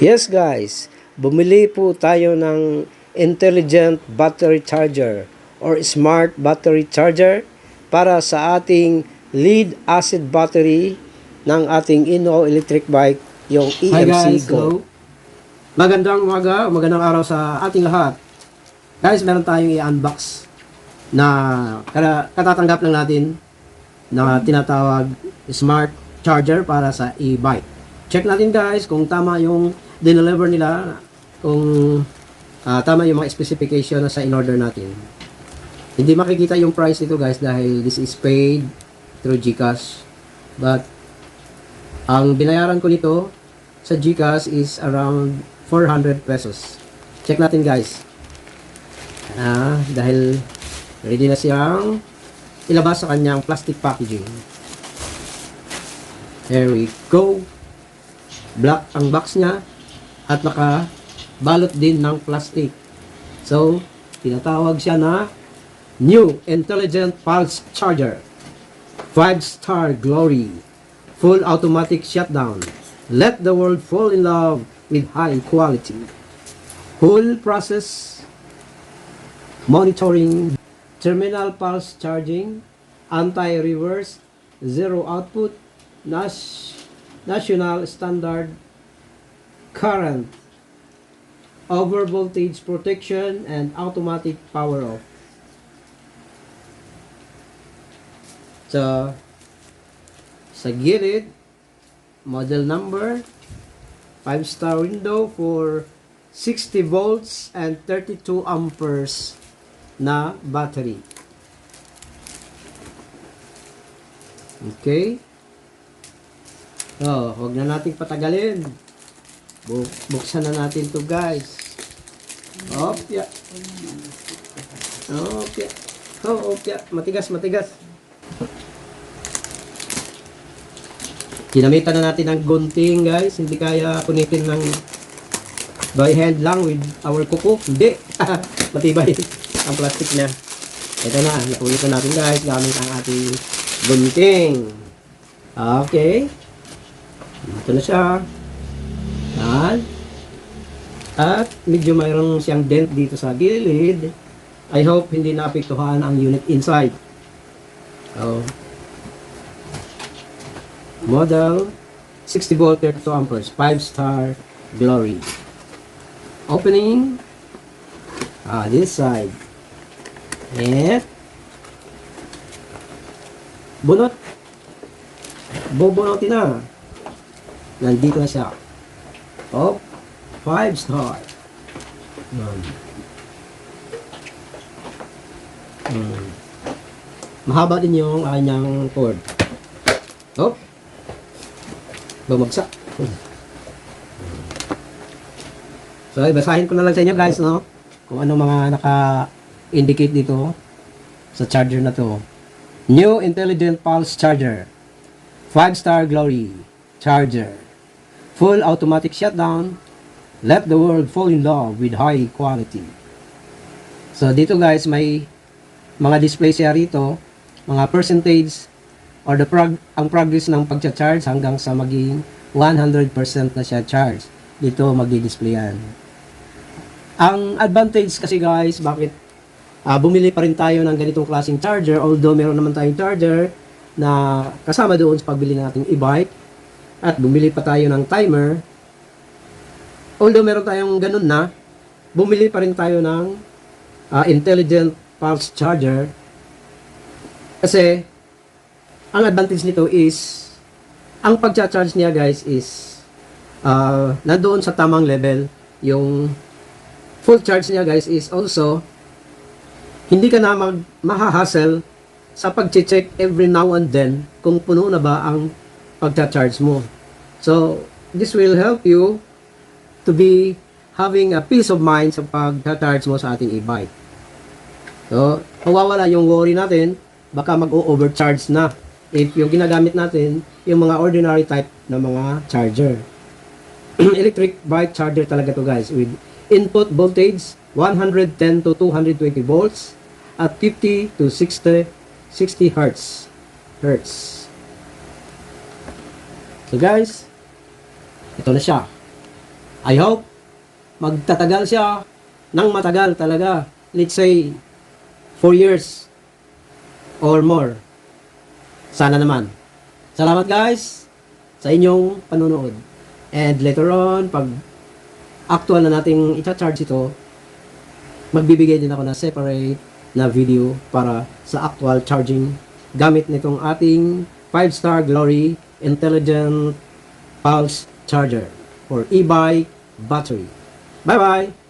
Yes guys, bumili po tayo ng intelligent battery charger or smart battery charger para sa ating lead acid battery ng ating Inno electric bike, yung Hi EMC guys, Go. hello. Magandang umaga, magandang araw sa ating lahat. Guys, meron tayong i-unbox na katatanggap lang natin na tinatawag smart charger para sa e-bike. Check natin guys kung tama yung dineliver nila, kung tama yung mga specification na sa in-order natin. Hindi makikita yung price nito guys dahil this is paid through GCash. But ang binayaran ko nito sa GCash is around 400 pesos. Check natin guys. Dahil ready na siyang ilabas sa kanyang plastic packaging. There we go. Black ang box niya at nakabalot din ng plastic. So, tinatawag siya na New Intelligent Pulse Charger. 5-star glory. Full automatic shutdown. Let the world fall in love with high quality. Full process monitoring. Terminal pulse charging. Anti-reverse. Zero output. National standard current. Over voltage protection and automatic power off. So, sa gilid, model number, 5-star window for 60 volts and 32 amperes na battery. Okay. So, huwag na nating patagalin. Buksan na natin to guys. Opya. Opya. Opya. Matigas, matigas. Ginamitan na natin ng gunting guys. Hindi kaya kunitin ng by hand lang with our kuko. Hindi. Matibay ang plastic na. Ito na. Nakulit na natin guys. Gamit ang ating gunting. Okay. Ito na siya. Yan. At medyo mayroon siyang dent dito sa gilid. I hope hindi naapektuhan ang unit inside. So, model 60 volt 32 amperes 5-star glory. Opening this side. And bunot. Bubunutin na. Nandito na siya. 5-star. Mahaba din yung kanyang cord. Bumagsak. So, basahin ko na lang sa inyo guys, no? Kung ano mga naka-indicate dito sa charger na to. New Intelligent Pulse Charger. 5-star glory charger. Full automatic shutdown. Let the world fall in love with high quality. So, dito guys, may mga display siya rito. Mga percentage or ang progress ng pagcha-charge hanggang sa maging 100% na siya charge. Dito magdi-display yan. Ang advantage kasi guys, bakit bumili pa rin tayo ng ganitong klaseng charger, although meron naman tayong charger na kasama doon sa pagbili nating e-bike, at bumili pa tayo ng timer, although meron tayong ganun na, bumili pa rin tayo ng intelligent pulse charger kasi ang advantage nito is ang pagcha-charge niya guys is nandoon sa tamang level. Yung full charge niya guys is also hindi ka na mahahassle sa pag-check every now and then kung puno na ba ang pagcha-charge mo. So this will help you to be having a peace of mind sa pag-charge mo sa ating e-bike. So mawawala yung worry natin, baka mag-overcharge na if yung ginagamit natin yung mga ordinary type na mga charger. Electric bike charger talaga to guys, with input voltage 110 to 220 volts at 50 to 60 hertz. So guys, ito na siya. I hope magtatagal siya ng matagal talaga. Let's say 4 years or more. Sana naman. Salamat guys sa inyong panunood. And later on, pag actual na nating i-charge ito, magbibigay din ako ng separate na video para sa actual charging gamit nitong ating 5-star Glory Intelligent Pulse Charger for e-bike battery. Bye-bye!